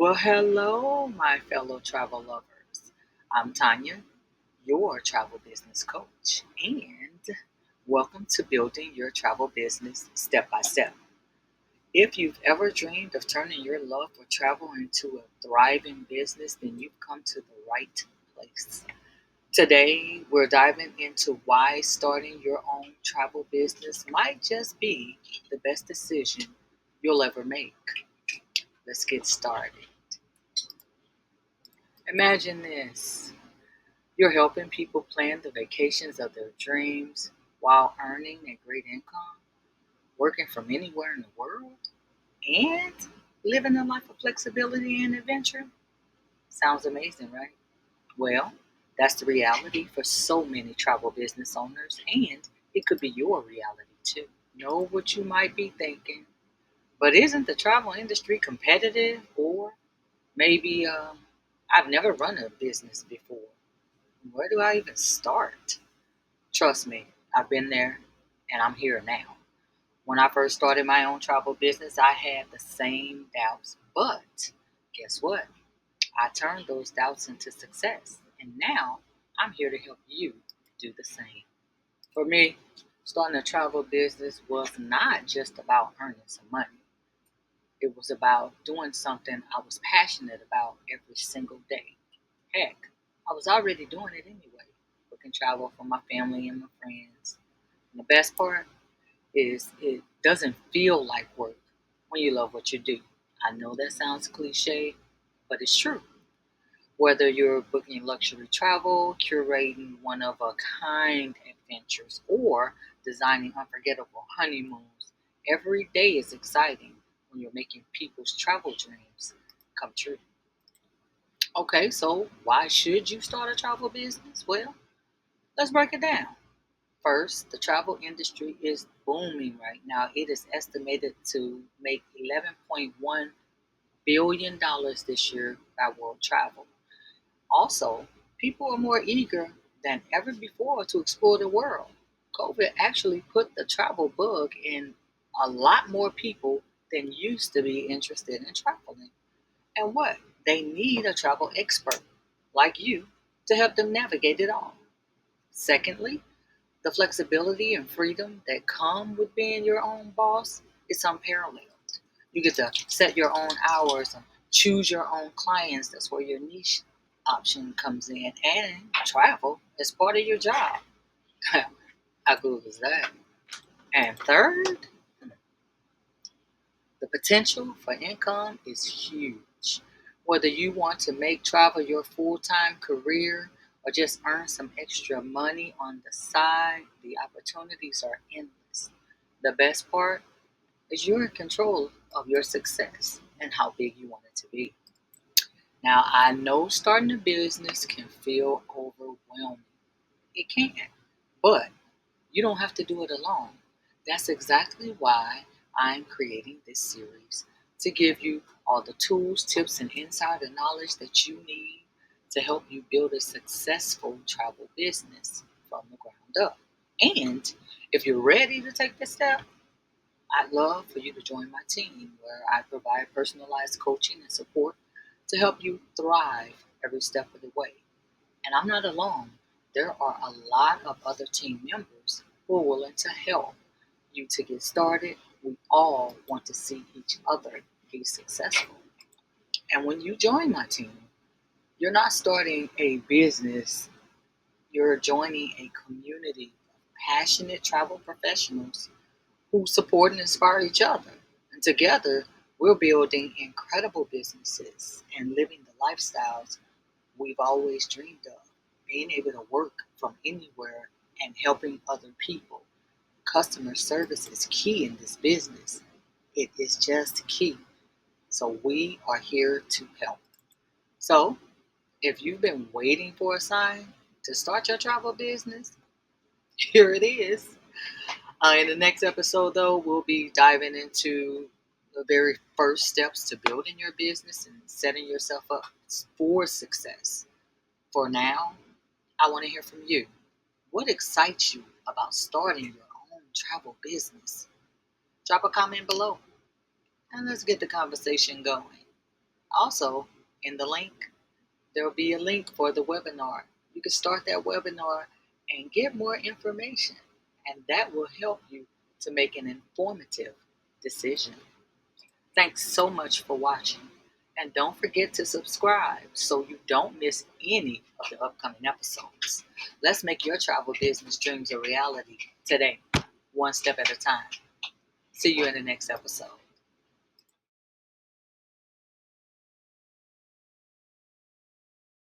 Well, hello, my fellow travel lovers. I'm Tanya, your travel business coach, and welcome to Building Your Travel Business Step by Step. If you've ever dreamed of turning your love for travel into a thriving business, then you've come to the right place. Today, we're diving into why starting your own travel business might just be the best decision you'll ever make. Let's get started. Imagine this. You're helping people plan the vacations of their dreams while earning a great income, working from anywhere in the world, and living a life of flexibility and adventure. Sounds amazing, right? Well, that's the reality for so many travel business owners, and it could be your reality too. Know what you might be thinking, but isn't the travel industry competitive? Or maybe I've never run a business before. Where do I even start? Trust me, I've been there and I'm here now. When I first started my own travel business, I had the same doubts. But guess what? I turned those doubts into success. And now I'm here to help you do the same. For me, starting a travel business was not just about earning some money, it was about doing something I was passionate about every single day. Heck, I was already doing it anyway, booking travel for my family and my friends. And the best part is it doesn't feel like work when you love what you do. I know that sounds cliche, but it's true. Whether you're booking luxury travel, curating one of a kind adventures, or designing unforgettable honeymoons, every day is exciting when you're making people's travel dreams come true. Okay, so why should you start a travel business? Well, let's break it down. First, the travel industry is booming right now. It is estimated to make $11.1 billion this year by world travel. Also, people are more eager than ever before to explore the world. COVID actually put the travel bug in a lot more people than used to be interested in traveling. And what? They need a travel expert like you to help them navigate it all. Secondly, the flexibility and freedom that come with being your own boss is unparalleled. You get to set your own hours and choose your own clients. That's where your niche option comes in. And travel is part of your job. How cool is that? And third, the potential for income is huge. Whether you want to make travel your full time career or just earn some extra money on the side, the opportunities are endless. The best part is you're in control of your success and how big you want it to be. Now, I know starting a business can feel overwhelming. It can, but you don't have to do it alone. That's exactly why I'm creating this series to give you all the tools, tips, and insider knowledge that you need to help you build a successful travel business from the ground up. And if you're ready to take the step, I'd love for you to join my team where I provide personalized coaching and support to help you thrive every step of the way. And I'm not alone. There are a lot of other team members who are willing to help you to get started. We all want to see each other be successful. And when you join my team, you're not starting a business, you're joining a community of passionate travel professionals who support and inspire each other. And together, we're building incredible businesses and living the lifestyles we've always dreamed of. Being able to work from anywhere and helping other people. Customer service is key in this business. It is just key. So we are here to help. So if you've been waiting for a sign to start your travel business, here it is. In the next episode, though, we'll be diving into the very first steps to building your business and setting yourself up for success. For now, I want to hear from you. What excites you about starting your own travel business? Drop a comment below and let's get the conversation going. Also, in the link, there will be a link for the webinar. You can start that webinar and get more information, and that will help you to make an informative decision. Thanks so much for watching. And don't forget to subscribe so you don't miss any of the upcoming episodes. Let's make your travel business dreams a reality today, one step at a time. See you in the next episode.